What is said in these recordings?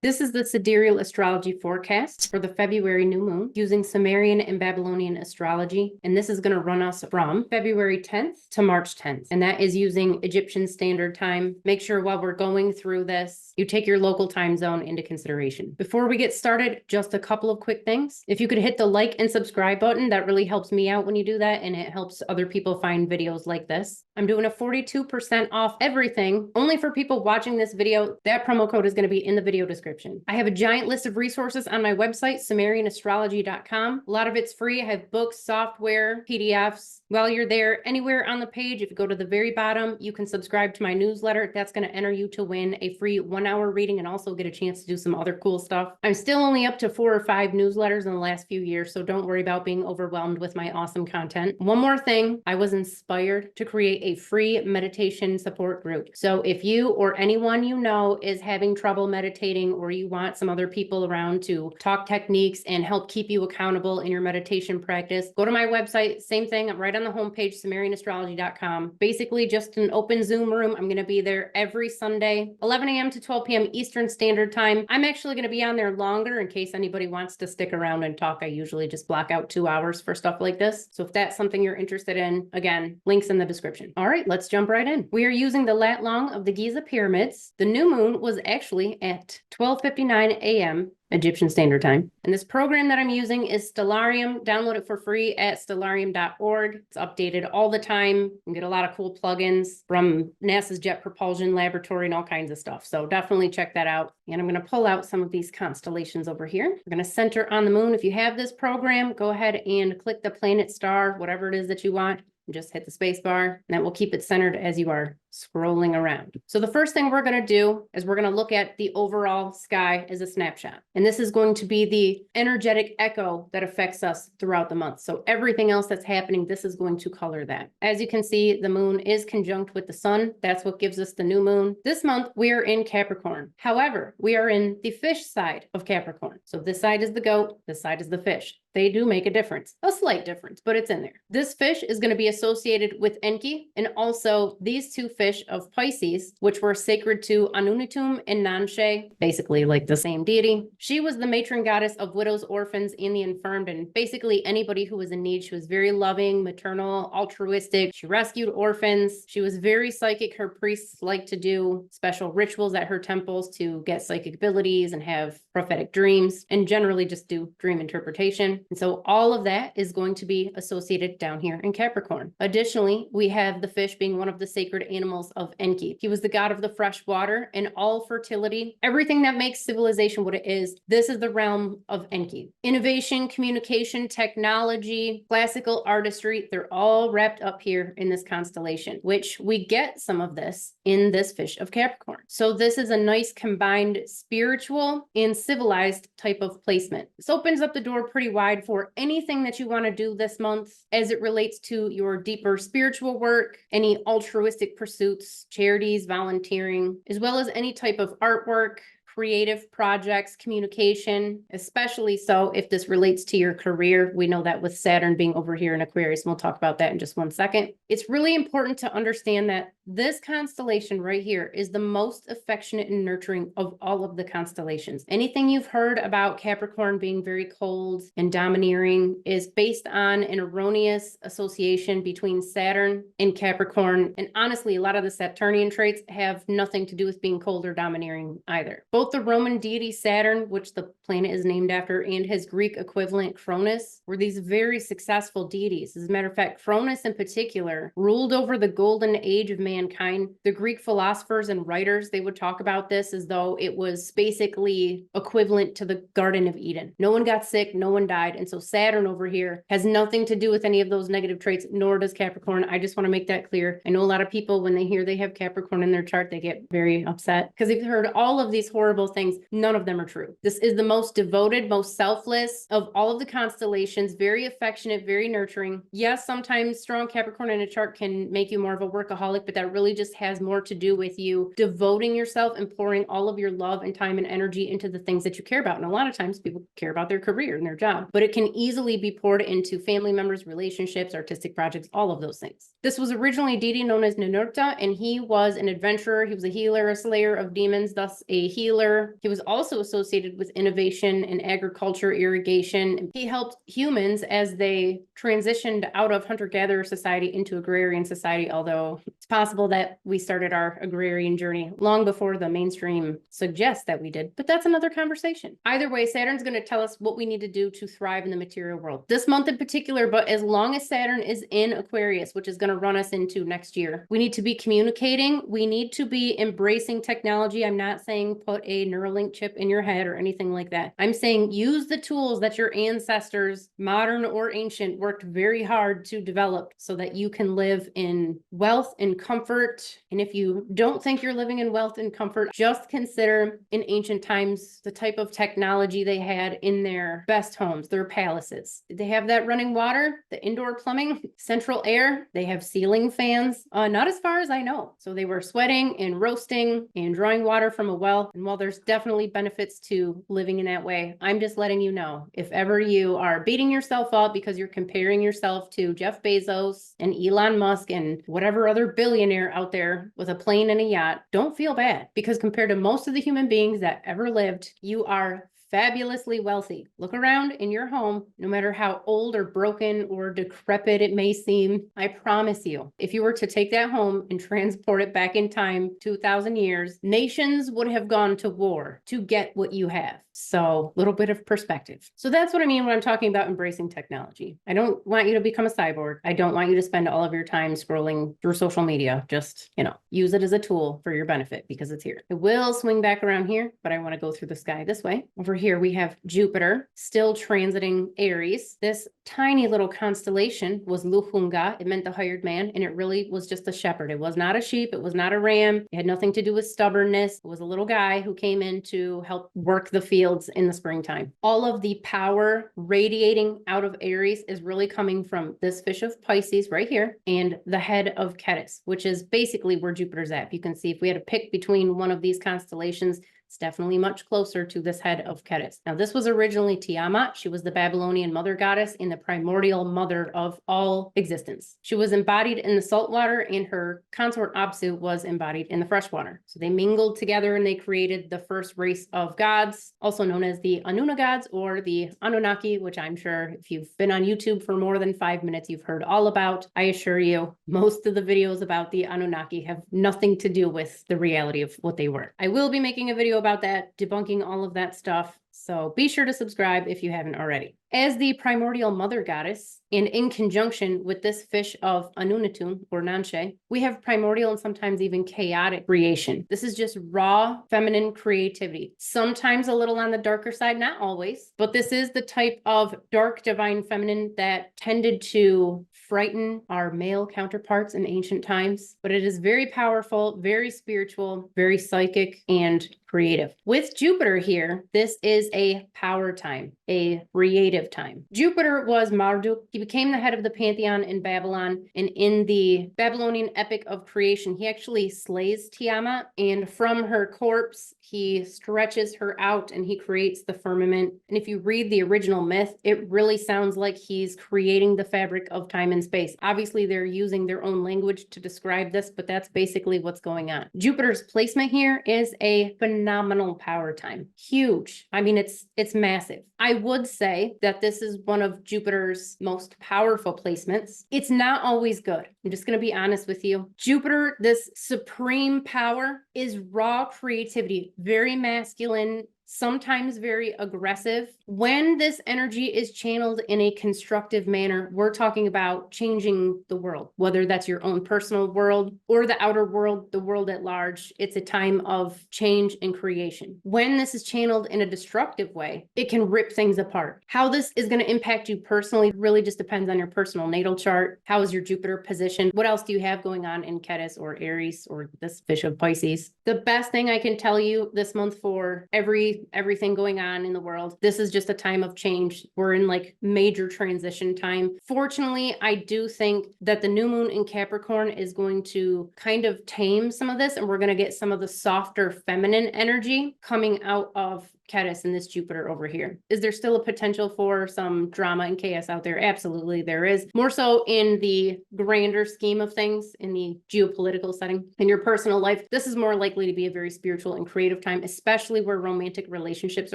This is the Sidereal Astrology forecast for the February new moon using Sumerian and Babylonian astrology. And this is going to run us from February 10th to March 10th. And that is using Egyptian Standard Time. Make sure while we're going through this, you take your local time zone into consideration. Before we get started, just a couple of quick things. If you could hit the like and subscribe button, that really helps me out when you do that. And it helps other people find videos like this. I'm doing a 42% off everything only for people watching this video. That promo code is going to be in the video description. I have a giant list of resources on my website, SumerianAstrology.com. A lot of it's free. I have books, software, PDFs. While you're there, anywhere on the page, if you go to the very bottom, you can subscribe to my newsletter. That's going to enter you to win a free 1-hour reading and also get a chance to do some other cool stuff. I'm still only up to 4 or 5 newsletters in the last few years, so don't worry about being overwhelmed with my awesome content. One more thing, I was inspired to create a free meditation support group. So if you or anyone you know is having trouble meditating, or you want some other people around to talk techniques and help keep you accountable in your meditation practice, go to my website. Same thing, I'm right on the homepage, SumerianAstrology.com. Basically just an open Zoom room. I'm going to be there every Sunday, 11 a.m. to 12 p.m. Eastern Standard Time. I'm actually going to be on there longer in case anybody wants to stick around and talk. I usually just block out 2 hours for stuff like this. So if that's something you're interested in, again, links in the description. All right, let's jump right in. We are using the lat long of the Giza pyramids. The new moon was actually at 12:59 a.m. Egyptian Standard Time. And this program that I'm using is Stellarium. Download it for free at stellarium.org. It's updated all the time. You can get a lot of cool plugins from NASA's Jet Propulsion Laboratory and all kinds of stuff. So definitely check that out. And I'm going to pull out some of these constellations over here. We're going to center on the moon. If you have this program, go ahead and click the planet, star, whatever it is that you want. Just hit the space bar, and that will keep it centered as you are scrolling around. So the first thing we're going to do is we're going to look at the overall sky as a snapshot. And this is going to be the energetic echo that affects us throughout the month. So everything else that's happening, this is going to color that. As you can see, the moon is conjunct with the sun. That's what gives us the new moon. This month, we are in Capricorn. However, we are in the fish side of Capricorn. So this side is the goat, this side is the fish. They do make a difference, a slight difference, but it's in there. This fish is going to be associated with Enki, and also these two fish of Pisces, which were sacred to Anunntum and Nanshe, basically like the same deity. She was the matron goddess of widows, orphans, and the infirmed, and basically anybody who was in need. She was very loving, maternal, altruistic. She rescued orphans. She was very psychic. Her priests liked to do special rituals at her temples to get psychic abilities and have prophetic dreams, and generally just do dream interpretation. And so all of that is going to be associated down here in Capricorn. Additionally, we have the fish being one of the sacred animals of Enki. He was the god of the fresh water and all fertility. Everything that makes civilization what it is, this is the realm of Enki. Innovation, communication, technology, classical artistry, they're all wrapped up here in this constellation, which we get some of this in this fish of Capricorn. So this is a nice combined spiritual and civilized type of placement. This opens up the door pretty wide for anything that you want to do this month as it relates to your deeper spiritual work, any altruistic pursuits, charities, volunteering, as well as any type of artwork, creative projects, communication, especially so if this relates to your career. We know that with Saturn being over here in Aquarius, and we'll talk about that in just one second. It's really important to understand that this constellation right here is the most affectionate and nurturing of all of the constellations. Anything you've heard about Capricorn being very cold and domineering is based on an erroneous association between Saturn and Capricorn. And honestly, a lot of the Saturnian traits have nothing to do with being cold or domineering either. Both the Roman deity Saturn, which the planet is named after, and his Greek equivalent Cronus were these very successful deities. As a matter of fact, Cronus in particular ruled over the golden age of mankind. The Greek philosophers and writers, they would talk about this as though it was basically equivalent to the Garden of Eden. No one got sick, no one died. And so Saturn over here has nothing to do with any of those negative traits, nor does Capricorn. I just want to make that clear. I know a lot of people, when they hear they have Capricorn in their chart, they get very upset because they've heard all of these horrible things. None of them are true. This is the most devoted, most selfless of all of the constellations, very affectionate, very nurturing. Yes, sometimes strong Capricorn in a chart can make you more of a workaholic, but that that really just has more to do with you devoting yourself and pouring all of your love and time and energy into the things that you care about. And a lot of times people care about their career and their job, but it can easily be poured into family members, relationships, artistic projects, all of those things. This was originally a deity known as Ninurta, and he was an adventurer. He was a healer, a slayer of demons, thus a healer. He was also associated with innovation in agriculture, irrigation. He helped humans as they transitioned out of hunter-gatherer society into agrarian society, although it's possible that we started our agrarian journey long before the mainstream suggests that we did, but that's another conversation. Either way, Saturn's going to tell us what we need to do to thrive in the material world. This month in particular, but as long as Saturn is in Aquarius, which is going to run us into next year, we need to be communicating. We need to be embracing technology. I'm not saying put a Neuralink chip in your head or anything like that. I'm saying use the tools that your ancestors, modern or ancient, worked very hard to develop so that you can live in wealth and comfort. And if you don't think you're living in wealth and comfort, just consider in ancient times the type of technology they had in their best homes, their palaces. Did they have that running water, the indoor plumbing, central air? They have ceiling fans? Not as far as I know. So they were sweating and roasting and drawing water from a well. And while there's definitely benefits to living in that way, I'm just letting you know, if ever you are beating yourself up because you're comparing yourself to Jeff Bezos and Elon Musk and whatever other billionaire out there with a plane and a yacht, don't feel bad, because compared to most of the human beings that ever lived, you are fabulously wealthy. Look around in your home, no matter how old or broken or decrepit it may seem. I promise you, if you were to take that home and transport it back in time 2,000 years, nations would have gone to war to get what you have. So a little bit of perspective. So that's what I mean when I'm talking about embracing technology. I don't want you to become a cyborg. I don't want you to spend all of your time scrolling through social media. Just, use it as a tool for your benefit because it's here. It will swing back around here, but I want to go through the sky this way. Over here, we have Jupiter still transiting Aries. This tiny little constellation was Luhunga. It meant the hired man, and it really was just a shepherd. It was not a sheep. It was not a ram. It had nothing to do with stubbornness. It was a little guy who came in to help work the field in the springtime. All of the power radiating out of Aries is really coming from this fish of Pisces right here and the head of Cetus, which is basically where Jupiter's at. You can see if we had to pick between one of these constellations, it's definitely much closer to this head of Cetus. Now, this was originally Tiamat. She was the Babylonian mother goddess and the primordial mother of all existence. She was embodied in the salt water, and her consort Apsu was embodied in the fresh water. So they mingled together and they created the first race of gods, also known as the Anuna gods or the Anunnaki, which I'm sure if you've been on YouTube for more than 5 minutes, you've heard all about. I assure you, most of the videos about the Anunnaki have nothing to do with the reality of what they were. I will be making a video about that, debunking all of that stuff. So be sure to subscribe if you haven't already. As the primordial mother goddess, and in conjunction with this fish of Anunnatun or Nanshe, we have primordial and sometimes even chaotic creation. This is just raw feminine creativity. Sometimes a little on the darker side, not always, but this is the type of dark divine feminine that tended to frighten our male counterparts in ancient times. But it is very powerful, very spiritual, very psychic, and creative. With Jupiter here, this is a power time, a creative time. Jupiter was Marduk. He became the head of the pantheon in Babylon, and in the Babylonian epic of creation, he actually slays Tiamat, and from her corpse, he stretches her out and he creates the firmament. And if you read the original myth, it really sounds like he's creating the fabric of time and space. Obviously, they're using their own language to describe this, but that's basically what's going on. Jupiter's placement here is a phenomenal power time. Huge. I mean, it's massive. I would say that this is one of Jupiter's most powerful placements. It's not always good. I'm just going to be honest with you. Jupiter, this supreme power, is raw creativity, very masculine, sometimes very aggressive. When this energy is channeled in a constructive manner, we're talking about changing the world, whether that's your own personal world or the outer world, the world at large. It's a time of change and creation. When this is channeled in a destructive way, it can rip things apart. How this is going to impact you personally really just depends on your personal natal chart. How is your Jupiter positioned? What else do you have going on in Cetus or Aries or this fish of Pisces? The best thing I can tell you this month for every crazy everything going on in the world. This is just a time of change. We're in like major transition time. Fortunately, I do think that the new moon in Capricorn is going to kind of tame some of this, and we're going to get some of the softer feminine energy coming out of Ketis and this Jupiter over here. Is there still a potential for some drama and chaos out there? Absolutely, there is. More so in the grander scheme of things, in the geopolitical setting. In your personal life, this is more likely to be a very spiritual and creative time, especially where romantic relationships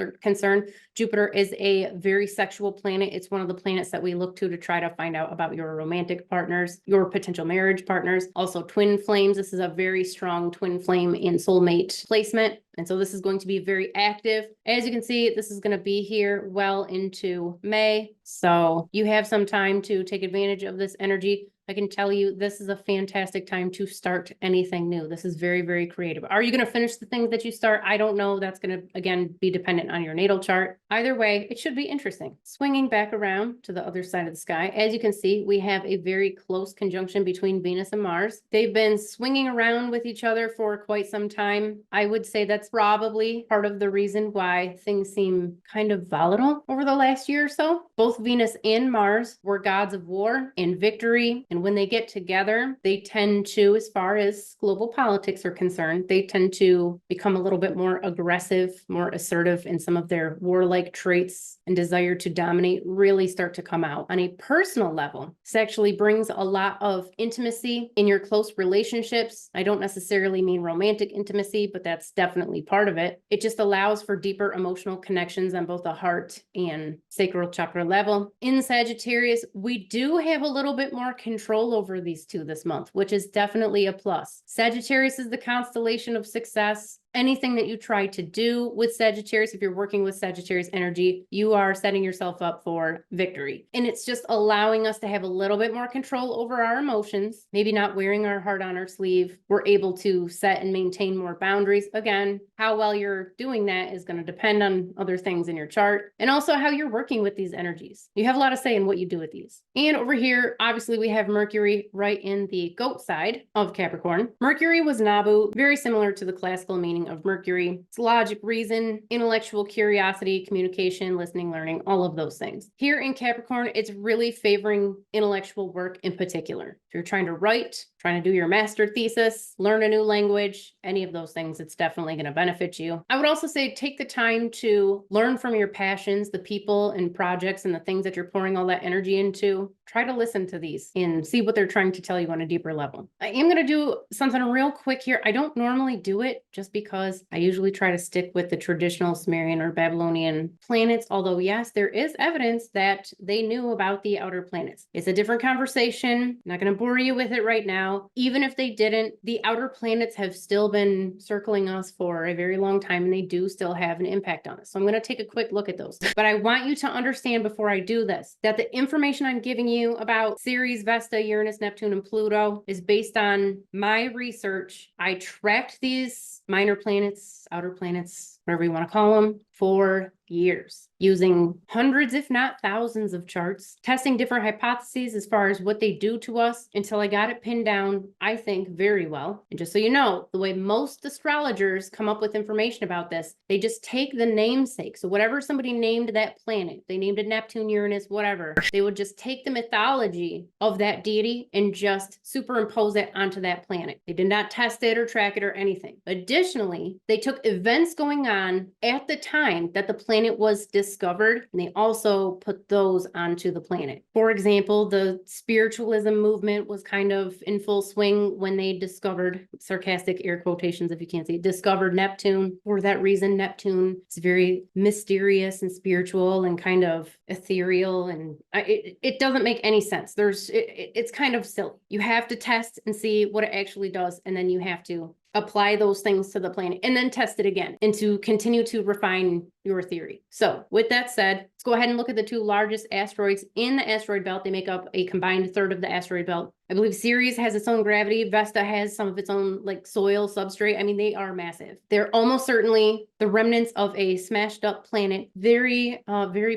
are concerned. Jupiter is a very sexual planet. It's one of the planets that we look to try to find out about your romantic partners, your potential marriage partners. Also twin flames. This is a very strong twin flame in soulmate placement. And so this is going to be very active. As you can see, this is going to be here well into May. So you have some time to take advantage of this energy. I can tell you this is a fantastic time to start anything new. This is very, very creative. Are you going to finish the things that you start? I don't know. That's going to, again, be dependent on your natal chart. Either way, it should be interesting. Swinging back around to the other side of the sky, as you can see, we have a very close conjunction between Venus and Mars. They've been swinging around with each other for quite some time. I would say that's probably part of the reason why things seem kind of volatile over the last year or so. Both Venus and Mars were gods of war and victory. And when they get together, they tend to, as far as global politics are concerned, they tend to become a little bit more aggressive, more assertive, and some of their warlike traits and desire to dominate really start to come out. On a personal level, this actually brings a lot of intimacy in your close relationships. I don't necessarily mean romantic intimacy, but that's definitely part of it. It just allows for deeper emotional connections on both the heart and sacral chakra level. In Sagittarius, we do have a little bit more control over these two this month, which is definitely a plus. Sagittarius is the constellation of success. Anything that you try to do with Sagittarius, if you're working with Sagittarius energy, you are setting yourself up for victory. And it's just allowing us to have a little bit more control over our emotions, maybe not wearing our heart on our sleeve. We're able to set and maintain more boundaries. Again, how well you're doing that is going to depend on other things in your chart and also how you're working with these energies. You have a lot of say in what you do with these. And over here, obviously, we have Mercury right in the goat side of Capricorn. Mercury was Nabu, very similar to the classical meaning of Mercury. It's logic, reason, intellectual curiosity, communication, listening, learning, all of those things. Here in Capricorn, it's really favoring intellectual work in particular. If you're trying to write, trying to do your master thesis, learn a new language, any of those things, it's definitely going to benefit you. I would also say take the time to learn from your passions, the people and projects and the things that you're pouring all that energy into. Try to listen to these and see what they're trying to tell you on a deeper level. I am going to do something real quick here. I don't normally do it just because I usually try to stick with the traditional Sumerian or Babylonian planets, although yes, there is evidence that they knew about the outer planets. It's a different conversation. I'm not going to bore you with it right now. Even if they didn't, the outer planets have still been circling us for a very long time, and they do still have an impact on us. So I'm going to take a quick look at those. But I want you to understand before I do this, that the information I'm giving you about Ceres, Vesta, Uranus, Neptune, and Pluto is based on my research. I tracked these minor planets, outer planets, whatever you want to call them, for years, using hundreds, if not thousands of charts, testing different hypotheses as far as what they do to us until I got it pinned down, I think, very well. And just so you know, the way most astrologers come up with information about this, they just take the namesake. So whatever somebody named that planet, they named it Neptune, Uranus, whatever, they would just take the mythology of that deity and just superimpose it onto that planet. They did not test it or track it or anything. Additionally, they took events going on at the time that the planet was discovered, and they also put those onto the planet. For example, the spiritualism movement was kind of in full swing when they discovered, sarcastic air quotations if you can't see, discovered Neptune. For that reason, Neptune is very mysterious and spiritual and kind of ethereal, and it doesn't make any sense. It's kind of silly. You have to test and see what it actually does, and then you have to apply those things to the planet and then test it again and to continue to refine your theory. So with that said, let's go ahead and look at the two largest asteroids in the asteroid belt. They make up a combined third of the asteroid belt. I believe Ceres has its own gravity. Vesta has some of its own like soil substrate. I mean, they are massive. They're almost certainly the remnants of a smashed up planet. Very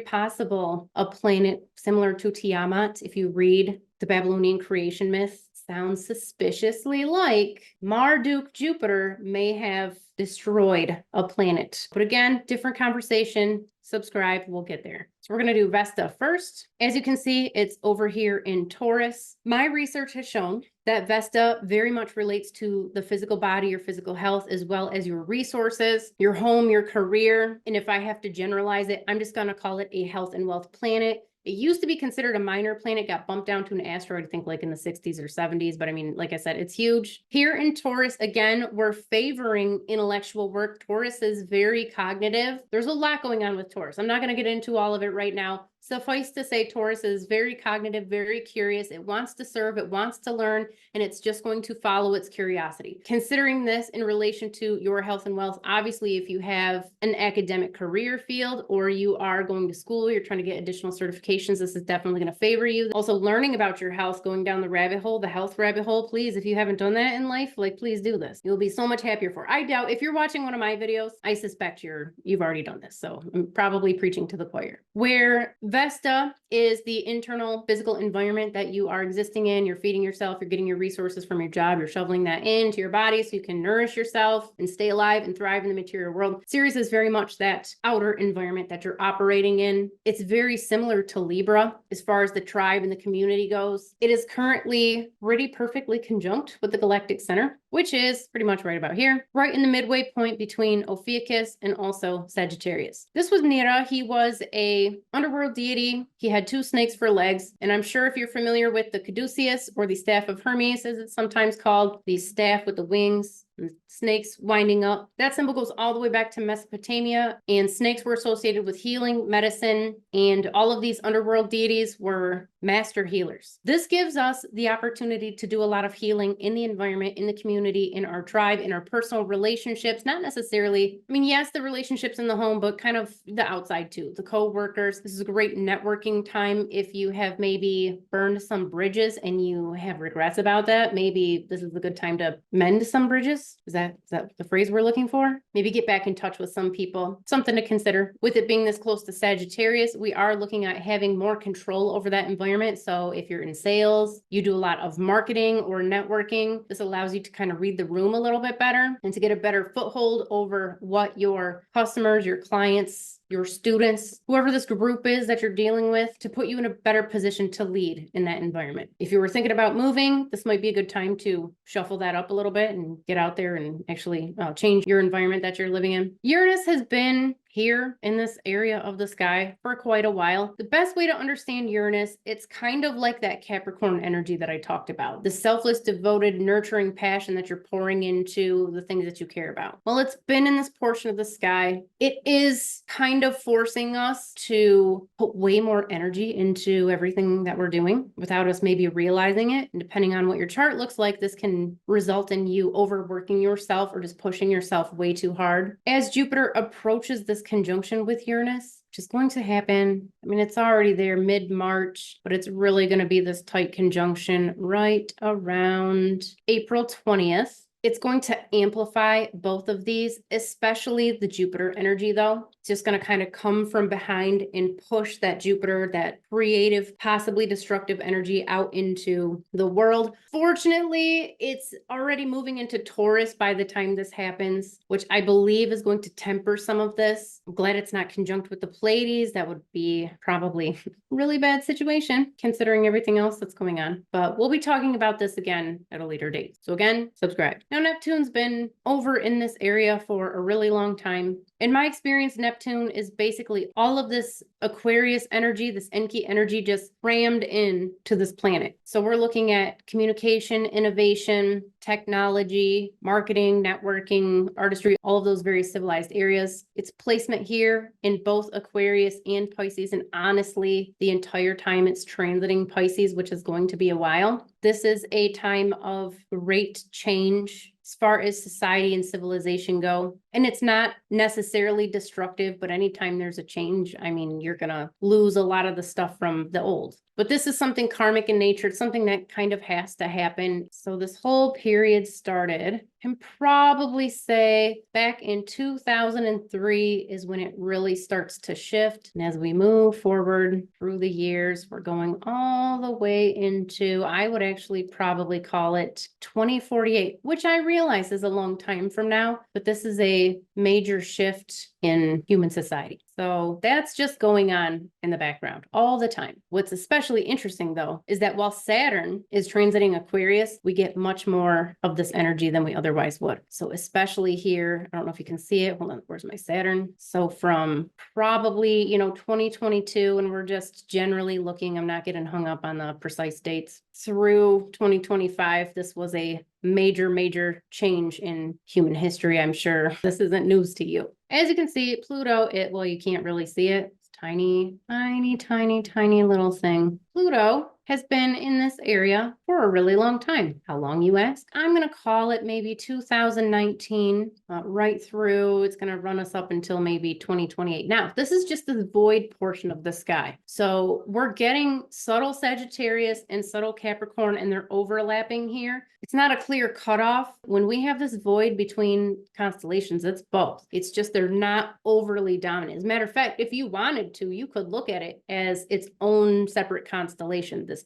possible a planet similar to Tiamat. If you read the Babylonian creation myth, sounds suspiciously like Marduk Jupiter may have destroyed a planet. But again, different conversation. Subscribe, we'll get there. So we're going to do Vesta first. As you can see, it's over here in Taurus. My research has shown that Vesta very much relates to the physical body, your physical health, as well as your resources, your home, your career. And if I have to generalize it, I'm just going to call it a health and wealth planet. It used to be considered a minor planet, got bumped down to an asteroid, I think like in the 60s or 70s. But I mean, like I said, it's huge. Here in Taurus, again, we're favoring intellectual work. Taurus is very cognitive. There's a lot going on with Taurus. I'm not going to get into all of it right now. Suffice to say, Taurus is very cognitive, very curious. It wants to serve, it wants to learn, and it's just going to follow its curiosity. Considering this in relation to your health and wealth, obviously, if you have an academic career field or you are going to school, you're trying to get additional certifications, this is definitely going to favor you. Also, learning about your health, going down the rabbit hole, the health rabbit hole, please, if you haven't done that in life, like, please do this. You'll be so much happier for it. I doubt if you're watching one of my videos, I suspect you've already done this. So I'm probably preaching to the choir. Where Vesta is the internal physical environment that you are existing in. You're feeding yourself, you're getting your resources from your job, you're shoveling that into your body so you can nourish yourself and stay alive and thrive in the material world. Ceres is very much that outer environment that you're operating in. It's very similar to Libra as far as the tribe and the community goes. It is currently pretty perfectly conjunct with the galactic center, which is pretty much right about here, right in the midway point between Ophiuchus and also Sagittarius. This was Nera. He was a underworld deity. He had two snakes for legs. And I'm sure if you're familiar with the caduceus or the staff of Hermes, as it's sometimes called, the staff with the wings, and snakes winding up. That symbol goes all the way back to Mesopotamia, and snakes were associated with healing, medicine, and all of these underworld deities were master healers. This gives us the opportunity to do a lot of healing in the environment, in the community, in our tribe, in our personal relationships, not necessarily, I mean, yes, the relationships in the home, but kind of the outside too, the co-workers. This is a great networking time. If you have maybe burned some bridges and you have regrets about that, maybe this is a good time to mend some bridges. Is that the phrase we're looking for? Maybe get back in touch with some people. Something to consider. With it being this close to Sagittarius, we are looking at having more control over that environment. So if you're in sales, you do a lot of marketing or networking, this allows you to kind of read the room a little bit better and to get a better foothold over what your customers, your clients, your students, whoever this group is that you're dealing with, to put you in a better position to lead in that environment. If you were thinking about moving, this might be a good time to shuffle that up a little bit and get out there and actually change your environment that you're living in. Uranus has been here in this area of the sky for quite a while. The best way to understand Uranus, it's kind of like that Capricorn energy that I talked about, the selfless, devoted, nurturing passion that you're pouring into the things that you care about. Well, it's been in this portion of the sky. It is kind of forcing us to put way more energy into everything that we're doing without us maybe realizing it. And depending on what your chart looks like, this can result in you overworking yourself or just pushing yourself way too hard. As Jupiter approaches this conjunction with Uranus, which is going to happen, I mean, it's already there mid-March, but it's really going to be this tight conjunction right around April 20th. It's going to amplify both of these, especially the Jupiter energy, though. It's just going to kind of come from behind and push that Jupiter, that creative, possibly destructive energy out into the world. Fortunately, it's already moving into Taurus by the time this happens, which I believe is going to temper some of this. I'm glad it's not conjunct with the Pleiades. That would be probably a really bad situation considering everything else that's going on. But we'll be talking about this again at a later date. So again, subscribe. Now, Neptune's been over in this area for a really long time. In my experience, Neptune is basically all of this Aquarius energy, this Enki energy just crammed in to this planet. So we're looking at communication, innovation, technology, marketing, networking, artistry, all of those very civilized areas. Its placement here in both Aquarius and Pisces, and honestly, the entire time it's transiting Pisces, which is going to be a while. This is a time of great change as far as society and civilization go. And it's not necessarily destructive, but anytime there's a change, I mean, you're going to lose a lot of the stuff from the old. But this is something karmic in nature. It's something that kind of has to happen. So this whole period started can probably say back in 2003 is when it really starts to shift. And as we move forward through the years, we're going all the way into, I would actually probably call it 2048, which I realize is a long time from now, but this is a major shift in human society. So that's just going on in the background all the time. What's especially interesting, though, is that while Saturn is transiting Aquarius, we get much more of this energy than we otherwise would. So especially here, I don't know if you can see it. Hold on, where's my Saturn? So from probably, 2022, and we're just generally looking, I'm not getting hung up on the precise dates, through 2025, this was a major change in human history. I'm sure this isn't news to you. As you can see, Pluto, well, you can't really see it. It's tiny little thing. Pluto has been in this area for a really long time. How long, you ask? I'm going to call it maybe 2019, right through. It's going to run us up until maybe 2028. Now, this is just the void portion of the sky. So we're getting subtle Sagittarius and subtle Capricorn, and they're overlapping here. It's not a clear cutoff. When we have this void between constellations, it's both. It's just they're not overly dominant. As a matter of fact, if you wanted to, you could look at it as its own separate constellation, this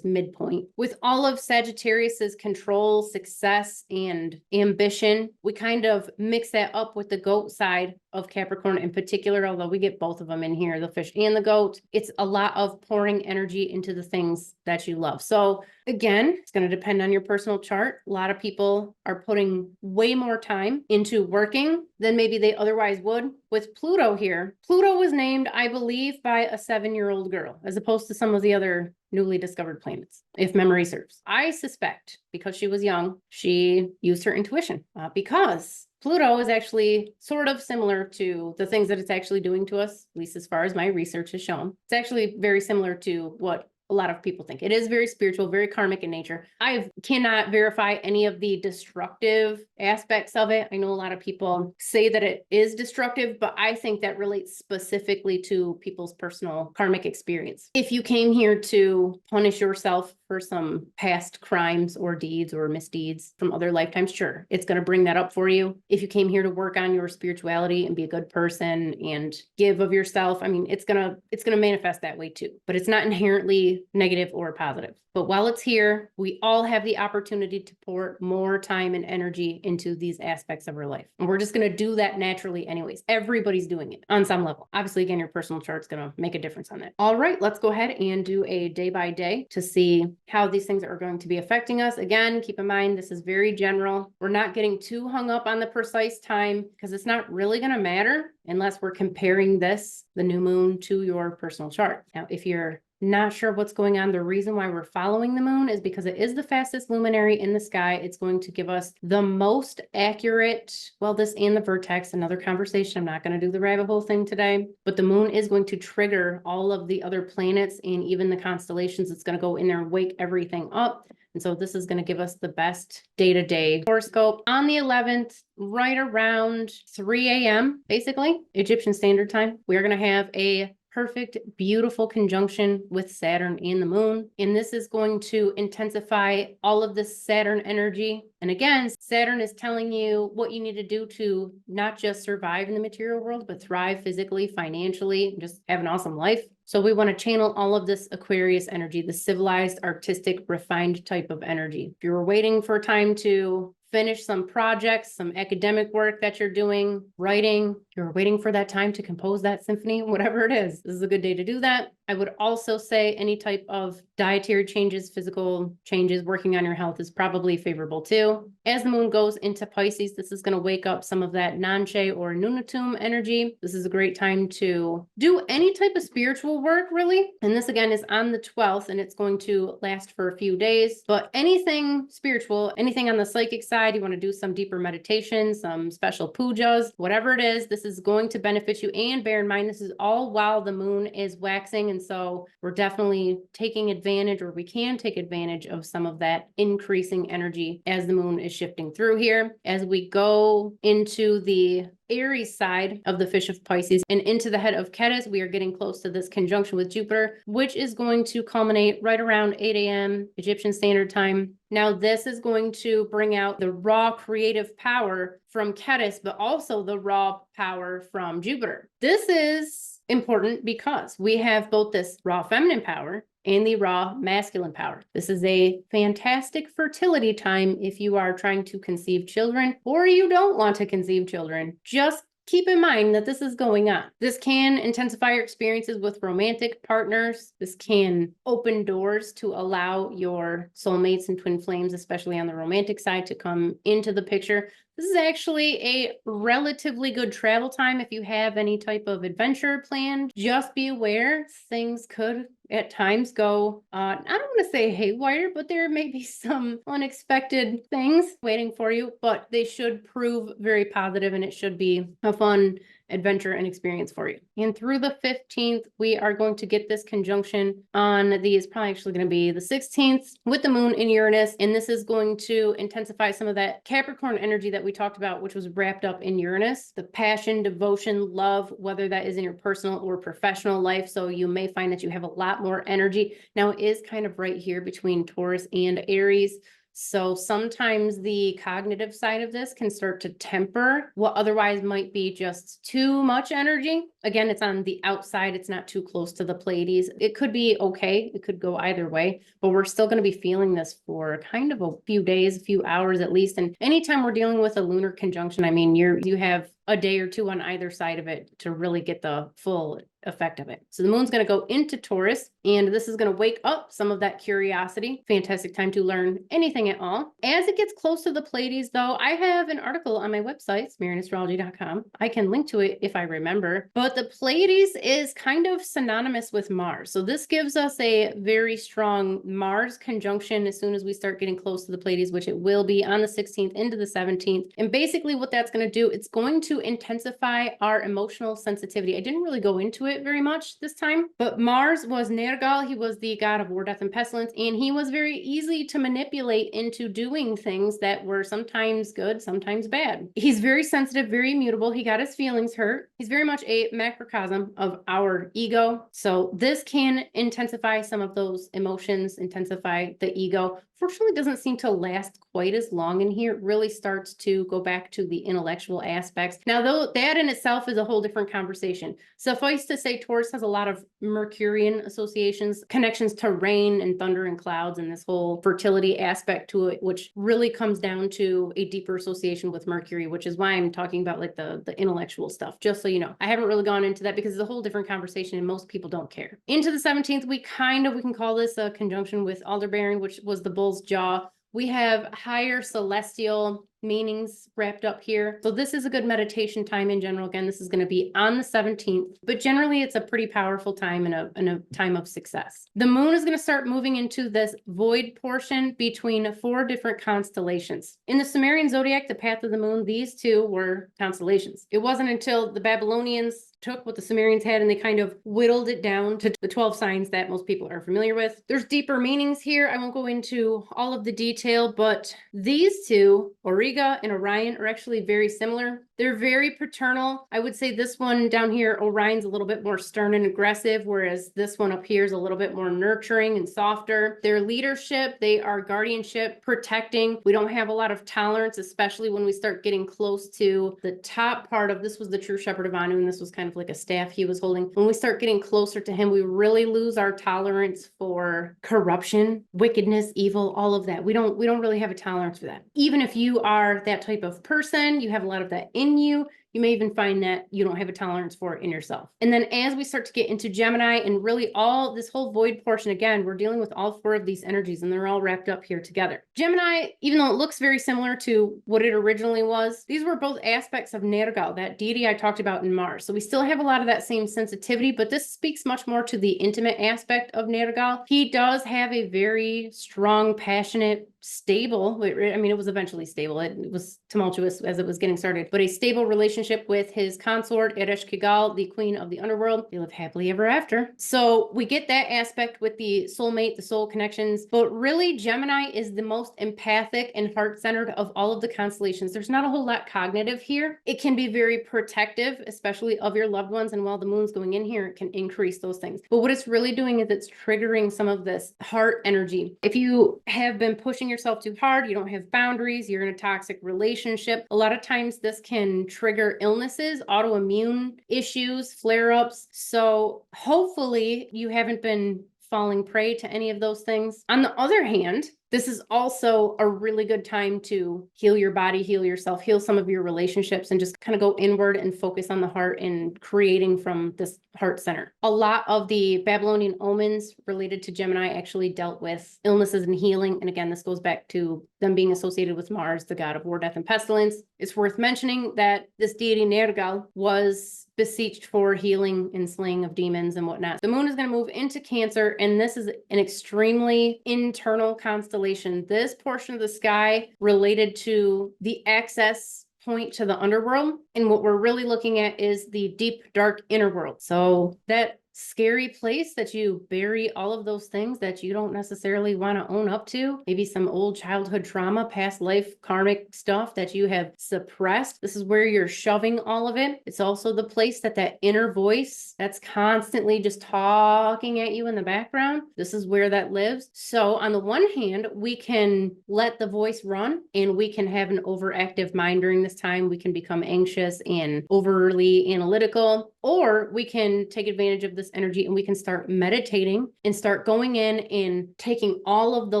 midpoint. With all of Sagittarius's control, success, and ambition, we kind of mix that up with the goat side of Capricorn in particular, although we get both of them in here, the fish and the goat. It's a lot of pouring energy into the things that you love. So again, it's going to depend on your personal chart. A lot of people are putting way more time into working than maybe they otherwise would. With Pluto here, Pluto was named, I believe, by a 7-year-old girl, as opposed to some of the other newly discovered planets, if memory serves. I suspect because she was young, she used her intuition because Pluto is actually sort of similar to the things that it's actually doing to us, at least as far as my research has shown. It's actually very similar to what a lot of people think. It is very spiritual, very karmic in nature. I cannot verify any of the destructive aspects of it. I know a lot of people say that it is destructive, but I think that relates specifically to people's personal karmic experience. If you came here to punish yourself for some past crimes or deeds or misdeeds from other lifetimes, sure, it's going to bring that up for you. If you came here to work on your spirituality and be a good person and give of yourself, I mean, it's going to manifest that way too, but it's not inherently negative or positive. But while it's here, we all have the opportunity to pour more time and energy into these aspects of our life. And we're just going to do that naturally anyways. Everybody's doing it on some level. Obviously, again, your personal chart's going to make a difference on that. All right, let's go ahead and do a day by day to see how these things are going to be affecting us. Again, keep in mind, this is very general. We're not getting too hung up on the precise time because it's not really going to matter unless we're comparing this, the new moon, to your personal chart. Now, if you're not sure what's going on, the reason why we're following the moon is because it is the fastest luminary in the sky. It's going to give us the most accurate, well, this and the vertex, another conversation. I'm not going to do the rabbit hole thing today, but the moon is going to trigger all of the other planets and even the constellations. It's going to go in there and wake everything up. And so this is going to give us the best day-to-day horoscope on the 11th, right around 3 a.m., basically, Egyptian Standard Time. We're going to have a perfect, beautiful conjunction with Saturn and the moon. And this is going to intensify all of this Saturn energy. And again, Saturn is telling you what you need to do to not just survive in the material world, but thrive physically, financially, and just have an awesome life. So we want to channel all of this Aquarius energy, the civilized, artistic, refined type of energy. If you were waiting for time to finish some projects, some academic work that you're doing, writing, you're waiting for that time to compose that symphony, whatever it is, this is a good day to do that. I would also say any type of dietary changes, physical changes, working on your health is probably favorable too. As the moon goes into Pisces, this is going to wake up some of that Nanche or Nunatum energy. This is a great time to do any type of spiritual work, really. And this again is on the 12th, and it's going to last for a few days. But anything spiritual, anything on the psychic side, you want to do some deeper meditation, some special pujas, whatever it is, this is going to benefit you. And bear in mind, this is all while the moon is waxing. And so we're definitely taking advantage, or we can take advantage of some of that increasing energy as the moon is shifting through here. As we go into the Aries side of the fish of Pisces and into the head of Cetus. We are getting close to this conjunction with Jupiter, which is going to culminate right around 8 a.m. Egyptian Standard Time. Now, this is going to bring out the raw creative power from Cetus, but also the raw power from Jupiter. This is important because we have both this raw feminine power and the raw masculine power. This is a fantastic fertility time if you are trying to conceive children or you don't want to conceive children. Just keep in mind that this is going on. This can intensify your experiences with romantic partners. This can open doors to allow your soulmates and twin flames, especially on the romantic side, to come into the picture. This is actually a relatively good travel time if you have any type of adventure planned. Just be aware things could at times go, I don't want to say haywire, but there may be some unexpected things waiting for you, but they should prove very positive and it should be a fun adventure and experience for you. And through the 15th, we are going to get this conjunction on it's probably actually going to be the 16th with the moon in Uranus. And this is going to intensify some of that Capricorn energy that we talked about, which was wrapped up in Uranus, the passion, devotion, love, whether that is in your personal or professional life. So you may find that you have a lot more energy. Now it is kind of right here between Taurus and Aries. So sometimes the cognitive side of this can start to temper what otherwise might be just too much energy. Again, it's on the outside. It's not too close to the Pleiades. It could be okay. It could go either way, but we're still going to be feeling this for kind of a few days, a few hours at least. And anytime we're dealing with a lunar conjunction, I mean, you have a day or two on either side of it to really get the full effect of it. So the moon's going to go into Taurus, and this is going to wake up some of that curiosity. Fantastic time to learn anything at all. As it gets close to the Pleiades, though, I have an article on my website, SumerianAstrology.com. I can link to it if I remember. But the Pleiades is kind of synonymous with Mars. So this gives us a very strong Mars conjunction as soon as we start getting close to the Pleiades, which it will be on the 16th into the 17th. And basically what that's going to do, it's going to intensify our emotional sensitivity. I didn't really go into it very much this time, but Mars was Nergal. He was the god of war, death, and pestilence, and he was very easy to manipulate into doing things that were sometimes good, sometimes bad. He's very sensitive, very immutable. He got his feelings hurt. He's very much a macrocosm of our ego. So this can intensify some of those emotions, intensify the ego. Fortunately, doesn't seem to last quite as long in here. It really starts to go back to the intellectual aspects. Now, though, that in itself is a whole different conversation. Suffice to say, Taurus has a lot of Mercurian associations, connections to rain and thunder and clouds, and this whole fertility aspect to it, which really comes down to a deeper association with Mercury, which is why I'm talking about like the intellectual stuff, just so you know. I haven't really gone into that because it's a whole different conversation and most people don't care. Into the 17th, we can call this a conjunction with Aldebaran, which was the bull's jaw. We have higher celestial meanings wrapped up here. So this is a good meditation time in general. Again, this is going to be on the 17th, but generally it's a pretty powerful time and a time of success. The moon is going to start moving into this void portion between 4 different constellations. In the Sumerian zodiac, the path of the moon, these 2 were constellations. It wasn't until the Babylonians took what the Sumerians had and they kind of whittled it down to the 12 signs that most people are familiar with. There's deeper meanings here. I won't go into all of the detail, but these 2, Auriga and Orion, are actually very similar. They're very paternal. I would say this one down here, Orion's a little bit more stern and aggressive, whereas this one up here is a little bit more nurturing and softer. Their leadership, they are guardianship, protecting. We don't have a lot of tolerance, especially when we start getting close to the top part of, this was the true shepherd of Anu, and this was kind of like a staff he was holding. When we start getting closer to him, we really lose our tolerance for corruption, wickedness, evil, all of that. We don't really have a tolerance for that. Even if you are that type of person, you have a lot of that in you. You may even find that you don't have a tolerance for it in yourself. And then as we start to get into Gemini and really all this whole void portion, again, we're dealing with all 4 of these energies and they're all wrapped up here together. Gemini, even though it looks very similar to what it originally was, these were both aspects of Nergal, that deity I talked about in Mars. So we still have a lot of that same sensitivity, but this speaks much more to the intimate aspect of Nergal. He does have a very strong, passionate, stable. I mean, it was eventually stable. It was tumultuous as it was getting started, but a stable relationship with his consort, Eresh Kigal, the queen of the underworld. They live happily ever after. So we get that aspect with the soulmate, the soul connections, but really Gemini is the most empathic and heart-centered of all of the constellations. There's not a whole lot cognitive here. It can be very protective, especially of your loved ones. And while the moon's going in here, it can increase those things. But what it's really doing is it's triggering some of this heart energy. If you have been pushing yourself too hard, you don't have boundaries, you're in a toxic relationship, a lot of times this can trigger illnesses, autoimmune issues, flare-ups. So hopefully you haven't been falling prey to any of those things. On the other hand, this is also a really good time to heal your body, heal yourself, heal some of your relationships, and just kind of go inward and focus on the heart and creating from this heart center. A lot of the Babylonian omens related to Gemini actually dealt with illnesses and healing. And again, this goes back to them being associated with Mars, the god of war, death, and pestilence. It's worth mentioning that this deity Nergal was beseeched for healing and slaying of demons and whatnot. The moon is going to move into Cancer, and this is an extremely internal constellation. This portion of the sky related to the access point to the underworld. And what we're really looking at is the deep, dark inner world. So that scary place that you bury all of those things that you don't necessarily want to own up to, maybe some old childhood trauma, past life karmic stuff that you have suppressed. This is where you're shoving all of it. It's also the place that inner voice that's constantly just talking at you in the background, this is where that lives. So on the one hand, we can let the voice run and we can have an overactive mind during this time. We can become anxious and overly analytical, or we can take advantage of this energy and we can start meditating and start going in and taking all of the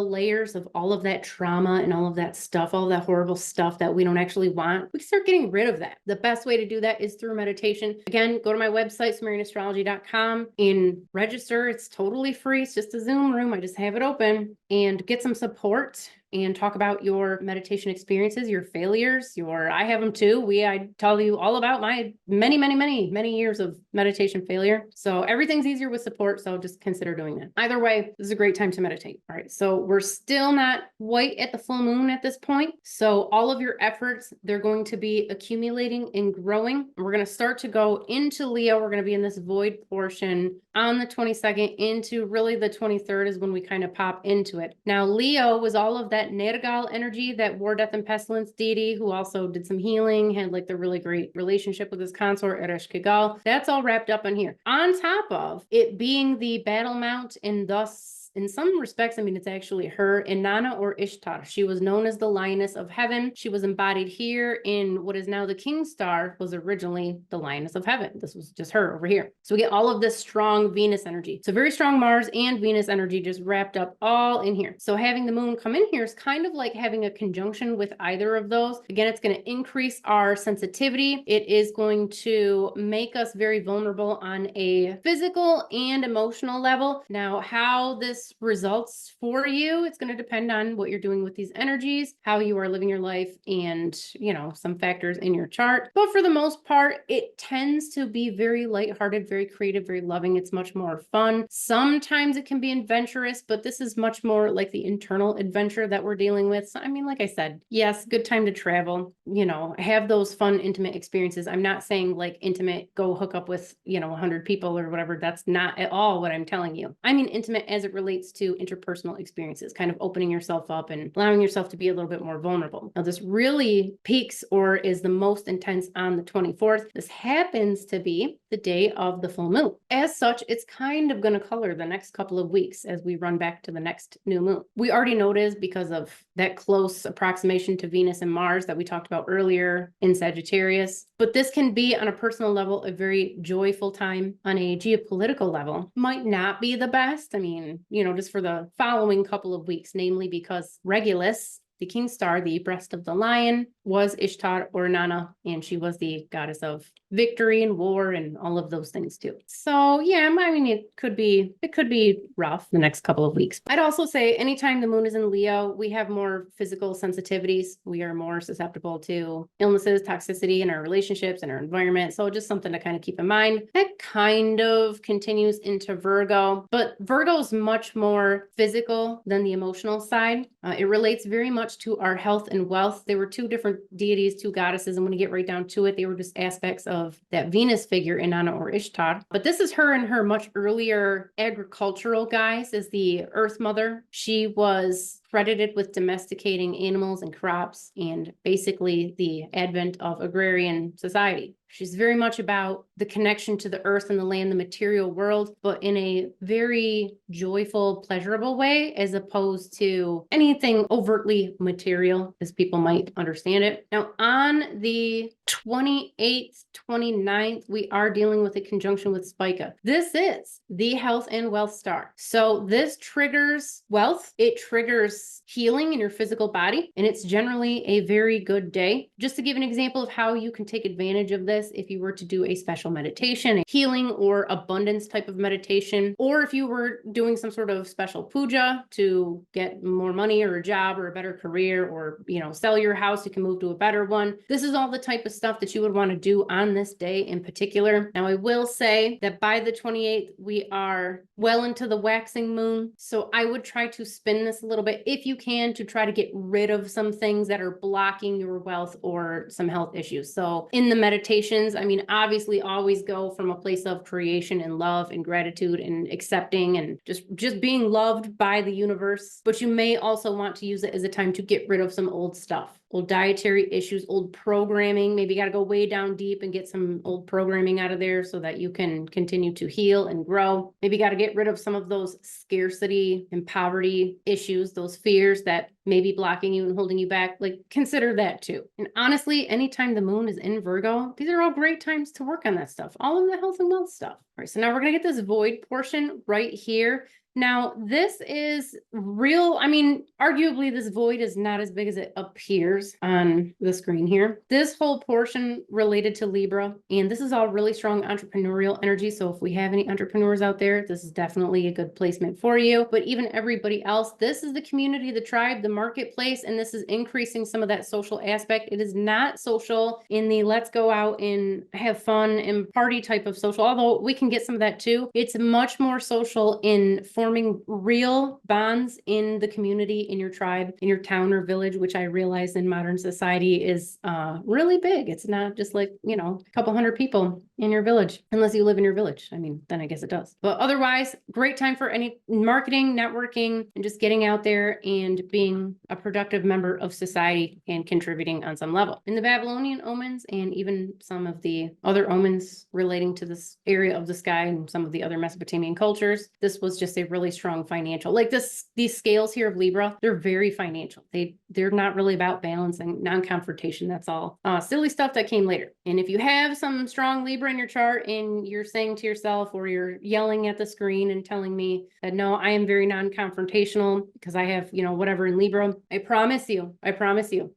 layers of all of that trauma and all of that stuff, all that horrible stuff that we don't actually want. We can start getting rid of that. The best way to do that is through meditation. Again, go to my website, SumerianAstrology.com, and register. It's totally free. It's just a Zoom room. I just have it open, and get some support and talk about your meditation experiences, your failures, I have them too. I tell you all about my many years of meditation failure. So everything's easier with support. So just consider doing that. Either way, this is a great time to meditate. All right. So we're still not quite at the full moon at this point. So all of your efforts, they're going to be accumulating and growing. We're going to start to go into Leo. We're going to be in this void portion on the 22nd into really the 23rd is when we kind of pop into it. Now, Leo was all of that Nergal energy, that war, death, and pestilence deity who also did some healing, had like the really great relationship with his consort, Eresh Kigal. That's all wrapped up in here. On top of it being the battle mount and thus in some respects, I mean, it's actually her, Inanna or Ishtar. She was known as the Lioness of Heaven. She was embodied here in what is now the King Star, was originally the Lioness of Heaven. This was just her over here. So we get all of this strong Venus energy. So very strong Mars and Venus energy just wrapped up all in here. So having the moon come in here is kind of like having a conjunction with either of those. Again, it's going to increase our sensitivity. It is going to make us very vulnerable on a physical and emotional level. Now, how this results for you, it's going to depend on what you're doing with these energies, how you are living your life, and some factors in your chart. But for the most part, it tends to be very lighthearted, very creative, very loving. It's much more fun. Sometimes it can be adventurous, but this is much more like the internal adventure that we're dealing with. So, I mean, like I said, yes, good time to travel, have those fun, intimate experiences. I'm not saying like intimate, go hook up with, 100 people or whatever. That's not at all what I'm telling you. I mean, intimate as it relates to interpersonal experiences, kind of opening yourself up and allowing yourself to be a little bit more vulnerable. Now, this really peaks or is the most intense on the 24th. This happens to be the day of the full moon. As such, it's kind of going to color the next couple of weeks as we run back to the next new moon. We already noticed because of that close approximation to Venus and Mars that we talked about earlier in Sagittarius. But this can be on a personal level a very joyful time. On a geopolitical level, might not be the best. I mean, just for the following couple of weeks, namely because Regulus, the King Star, the breast of the lion, was Ishtar or Inanna, and she was the goddess of victory and war and all of those things too. So yeah, I mean, it could be rough the next couple of weeks. I'd also say anytime the moon is in Leo, we have more physical sensitivities. We are more susceptible to illnesses, toxicity in our relationships and our environment. So just something to kind of keep in mind. That kind of continues into Virgo, but Virgo is much more physical than the emotional side. It relates very much to our health and wealth. They were two different deities, two goddesses, and when you get right down to it, they were just aspects of that Venus figure, Inanna or Ishtar. But this is her in her much earlier agricultural guise as the Earth Mother. She was credited with domesticating animals and crops and basically the advent of agrarian society. She's very much about the connection to the earth and the land, the material world, but in a very joyful, pleasurable way, as opposed to anything overtly material, as people might understand it. Now, on the 28th, 29th, we are dealing with a conjunction with Spica. This is the health and wealth star. So this triggers wealth. It triggers healing in your physical body, and it's generally a very good day. Just to give an example of how you can take advantage of this, if you were to do a special meditation, a healing or abundance type of meditation, or if you were doing some sort of special puja to get more money or a job or a better career, or, you know, sell your house, you can move to a better one. This is all the type of stuff that you would want to do on this day in particular. Now, I will say that by the 28th, we are well into the waxing moon. So I would try to spin this a little bit if you can, to try to get rid of some things that are blocking your wealth or some health issues. So in the meditations, I mean, obviously always go from a place of creation and love and gratitude and accepting and just being loved by the universe. But you may also want to use it as a time to get rid of some old stuff. Old dietary issues, old programming. Maybe you got to go way down deep and get some old programming out of there so that you can continue to heal and grow. Maybe you got to get rid of some of those scarcity and poverty issues, those fears that may be blocking you and holding you back. Like, consider that too. And honestly, anytime the moon is in Virgo, these are all great times to work on that stuff, all of the health and wealth stuff. All right, so now we're going to get this void portion right here. Now, this is real. I mean, arguably, this void is not as big as it appears on the screen here. This whole portion related to Libra, and this is all really strong entrepreneurial energy. So if we have any entrepreneurs out there, this is definitely a good placement for you. But even everybody else, this is the community, the tribe, the marketplace, and this is increasing some of that social aspect. It is not social in the let's go out and have fun and party type of social, although we can get some of that too. It's much more social in forming real bonds in the community, in your tribe, in your town or village, which I realize in modern society is really big. It's not just like, you know, a couple hundred people in your village, unless you live in your village. I mean, then I guess it does. But otherwise, great time for any marketing, networking, and just getting out there and being a productive member of society and contributing on some level. In the Babylonian omens and even some of the other omens relating to this area of the sky and some of the other Mesopotamian cultures, this was just a really strong financial, like these scales here of Libra, they're very financial. They're not really about balancing, non-confrontation. That's all silly stuff that came later. And if you have some strong Libra in your chart and you're saying to yourself, or you're yelling at the screen and telling me that, no, I am very non-confrontational because I have, you know, whatever in Libra, I promise you,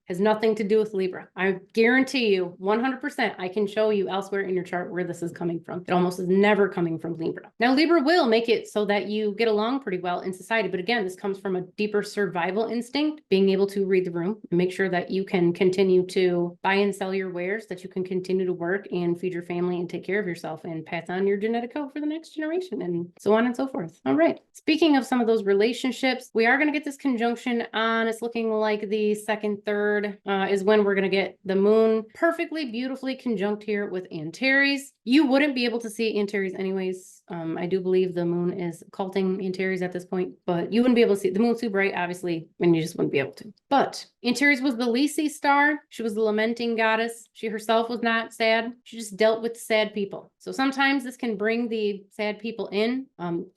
has nothing to do with Libra. I guarantee you 100%, I can show you elsewhere in your chart where this is coming from. It almost is never coming from Libra. Now, Libra will make it so that you get along pretty well in society. But again, this comes from a deeper survival instinct, being able to read the room and make sure that you can continue to buy and sell your wares, that you can continue to work and feed your family and take care of yourself and pass on your genetic code for the next generation and so on and so forth. All right. Speaking of some of those relationships, we are going to get this conjunction on, it's looking like the second, third is when we're going to get the moon perfectly, beautifully conjunct here with Antares. You wouldn't be able to see Antares anyways. I do believe the moon is occulting Antares at this point, but you wouldn't be able to see. The moon's too bright, obviously, and you just wouldn't be able to. But Antares was the Lisi star. She was the lamenting goddess. She herself was not sad. She just dealt with sad people. So sometimes this can bring the sad people in.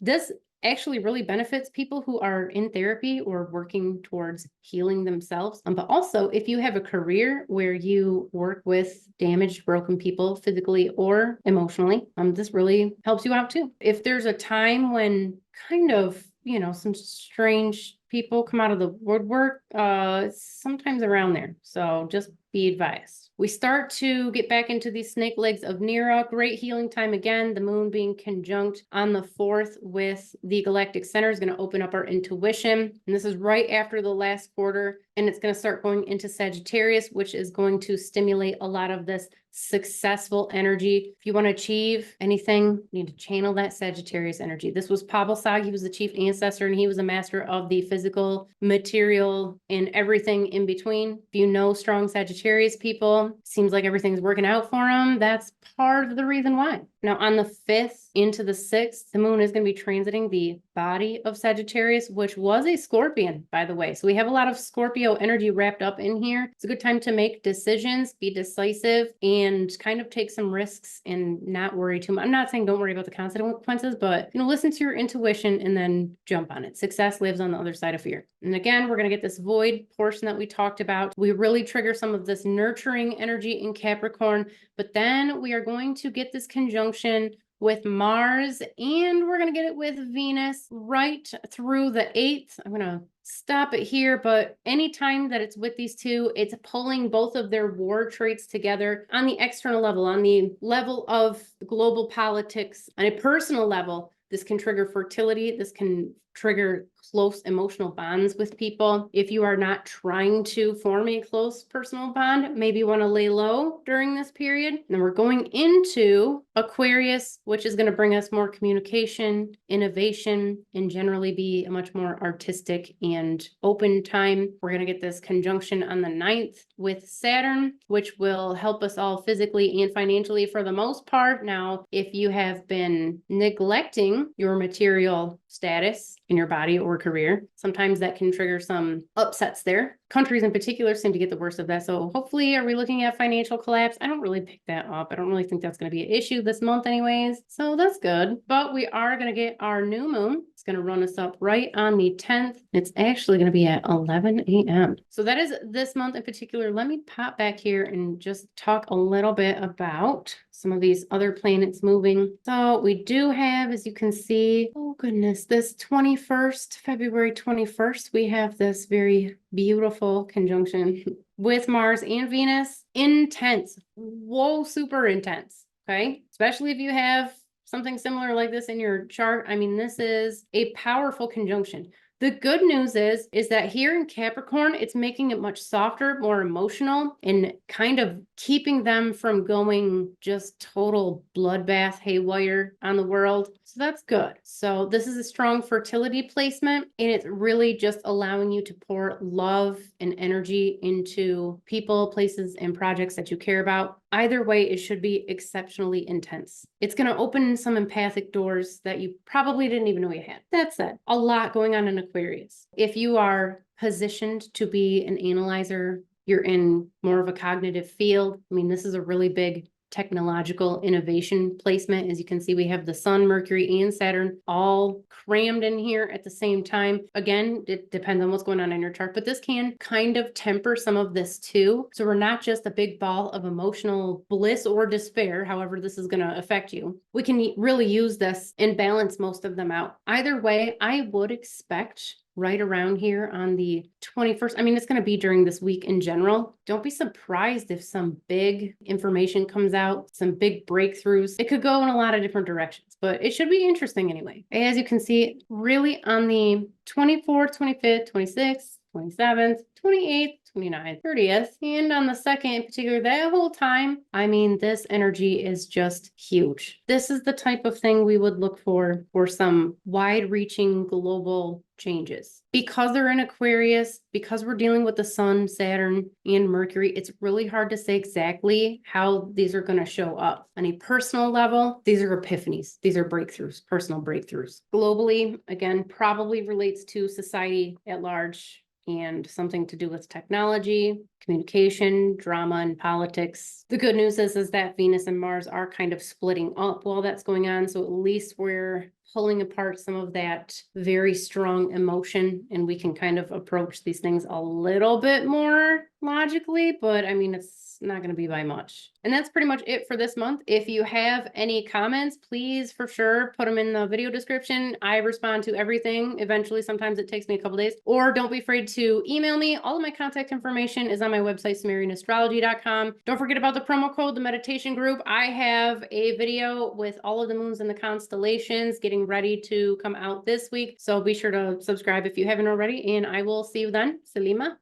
This actually really benefits people who are in therapy or working towards healing themselves. But also, if you have a career where you work with damaged, broken people physically or emotionally, this really helps you out too. If there's a time when kind of, you know, some strange people come out of the woodwork, it's sometimes around there. So just be advised. We start to get back into these snake legs of Nera. Great healing time again. The moon being conjunct on the 4th with the galactic center is going to open up our intuition. And this is right after the last quarter. And it's going to start going into Sagittarius, which is going to stimulate a lot of this successful energy. If you want to achieve anything, you need to channel that Sagittarius energy. This was Pablo Sag. He was the chief ancestor, and he was a master of the physical, material, and everything in between. If you know strong Sagittarius people, seems like everything's working out for them. That's part of the reason why. Now, on the 5th into the 6th, the moon is going to be transiting the body of Sagittarius, which was a Scorpion, by the way. So we have a lot of Scorpio energy wrapped up in here. It's a good time to make decisions, be decisive, and kind of take some risks and not worry too much. I'm not saying don't worry about the consequences, but listen to your intuition and then jump on it. Success lives on the other side of fear. And again, we're going to get this void portion that we talked about. We really trigger some of this nurturing energy in Capricorn, but then we are going to get this conjunction with Mars, and we're going to get it with Venus right through the 8th. I'm going to stop it here, but anytime that it's with these two, it's pulling both of their war traits together on the external level, on the level of global politics, on a personal level. This can trigger fertility. This can trigger close emotional bonds with people. If you are not trying to form a close personal bond, maybe you want to lay low during this period. And then we're going into Aquarius, which is going to bring us more communication, innovation, and generally be a much more artistic and open time. We're going to get this conjunction on the 9th with Saturn, which will help us all physically and financially for the most part. Now, if you have been neglecting your material status in your body or career, sometimes that can trigger some upsets there. Countries in particular seem to get the worst of that. So hopefully, are we looking at financial collapse? I don't really pick that up. I don't really think that's going to be an issue this month anyways. So that's good. But we are going to get our new moon. It's going to run us up right on the 10th. It's actually going to be at 11 a.m. So that is this month in particular. Let me pop back here and just talk a little bit about some of these other planets moving. So we do have, as you can see, oh goodness, this 21st, February 21st, we have this very beautiful conjunction with Mars and Venus. Intense. Whoa, super intense. Okay. Especially if you have something similar like this in your chart. I mean, this is a powerful conjunction. The good news is that here in Capricorn, it's making it much softer, more emotional, and kind of keeping them from going just total bloodbath haywire on the world. So that's good. So this is a strong fertility placement, and it's really just allowing you to pour love and energy into people, places, and projects that you care about. Either way, it should be exceptionally intense. It's going to open some empathic doors that you probably didn't even know you had. That said, a lot going on in Aquarius. If you are positioned to be an analyzer, you're in more of a cognitive field. I mean, this is a really big technological innovation placement. As you can see, we have the Sun, Mercury, and Saturn all crammed in here at the same time. Again, it depends on what's going on in your chart, but this can kind of temper some of this too. So we're not just a big ball of emotional bliss or despair, however this is going to affect you. We can really use this and balance most of them out. Either way, I would expect right around here on the 21st. I mean, it's going to be during this week in general. Don't be surprised if some big information comes out, some big breakthroughs. It could go in a lot of different directions, but it should be interesting anyway. As you can see, really on the 24th, 25th, 26th, 27th, 28th, 29th, 30th, and on the 2nd in particular, that whole time, I mean, this energy is just huge. This is the type of thing we would look for some wide-reaching global changes. Because they're in Aquarius, because we're dealing with the Sun, Saturn, and Mercury, it's really hard to say exactly how these are going to show up. On a personal level, these are epiphanies. These are breakthroughs, personal breakthroughs. Globally, again, probably relates to society at large and something to do with technology, communication, drama, and politics. The good news is that Venus and Mars are kind of splitting up while that's going on. So at least we're pulling apart some of that very strong emotion, and we can kind of approach these things a little bit more logically, but I mean, it's not going to be by much. And that's pretty much it for this month. If you have any comments, please for sure put them in the video description. I respond to everything. Eventually, sometimes it takes me a couple days. Or don't be afraid to email me. All of my contact information is on my website, SumerianAstrology.com. Don't forget about the promo code, the meditation group. I have a video with all of the moons and the constellations getting ready to come out this week. So be sure to subscribe if you haven't already. And I will see you then. Salima.